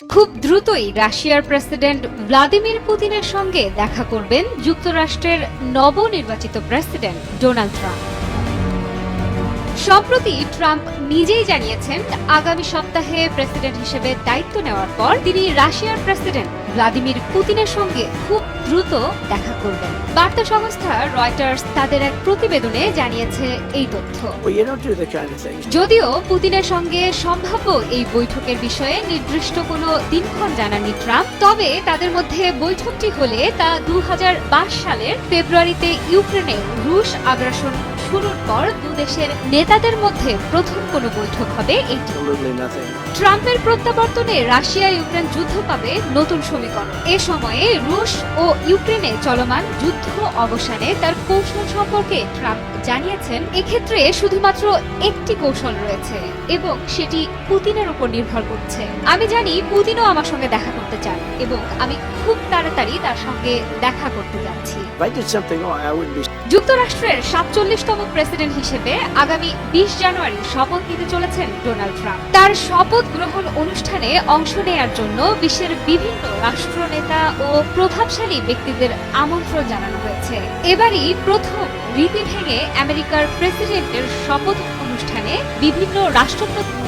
খুব দ্রুতই রাশিয়ার প্রেসিডেন্ট ভ্লাদিমির পুতিনের সঙ্গে দেখা করবেন যুক্তরাষ্ট্রের নবনির্বাচিত প্রেসিডেন্ট ডোনাল্ড ট্রাম্প। সম্প্রতি ট্রাম্প নিজেই জানিয়েছেন আগামী সপ্তাহে প্রেসিডেন্ট হিসেবে দায়িত্ব নেওয়ার পর তিনি রাশিয়ার প্রেসিডেন্ট ভ্লাদিমির পুতিনের সঙ্গে খুব দ্রুত দেখা করবেন। বার্তা সংস্থা রয়টার্স তাদের এক প্রতিবেদনে জানিয়েছে এই তথ্য। যদিও পুতিনের সঙ্গে সম্ভাব্য এই বৈঠকের বিষয়ে নির্দিষ্ট কোনো দিনক্ষণ জানাননি ট্রাম্প, তবে তাদের মধ্যে বৈঠকটি হলে তা 2022 সালের ফেব্রুয়ারিতে ইউক্রেনে রুশ আগ্রাসন শুরুর পর দুদেশের নেতাদের মধ্যে প্রথম কোনো বৈঠক হবে এটি। ট্রাম্পের প্রত্যাবর্তনে রাশিয়া ইউক্রেন যুদ্ধ পাবে নতুন সমীকরণ। এ সময়ে রুশ ও ইউক্রেনে চলমান যুদ্ধ অবসানে তার কৌশল সম্পর্কে ট্রাম্প জানিয়েছেন, এক্ষেত্রে শুধুমাত্র একটি কৌশল রয়েছে এবং সেটি পুতিনের উপর নির্ভর করছে। আমি জানি পুতিনও আমার সঙ্গে দেখা করতে চান এবং আমি খুব তাড়াতাড়ি তার সঙ্গে দেখা করতে যাচ্ছি। যুক্তরাষ্ট্রের 47তম প্রেসিডেন্ট হিসেবে আগামী 20 জানুয়ারি শপথ নিতে চলেছেন ডোনাল্ড ট্রাম্প। তার শপথ গ্রহণ অনুষ্ঠানে অংশ নেয়ার জন্য বিশ্বের বিভিন্ন রাষ্ট্রনেতা ও প্রভাবশালী ব্যক্তিদের আমন্ত্রণ জানানো হয়েছে। এবারই প্রথম রীতি ভেঙে আমেরিকার প্রেসিডেন্টের শপথ অনুষ্ঠানে বিভিন্ন রাষ্ট্রপ্রধান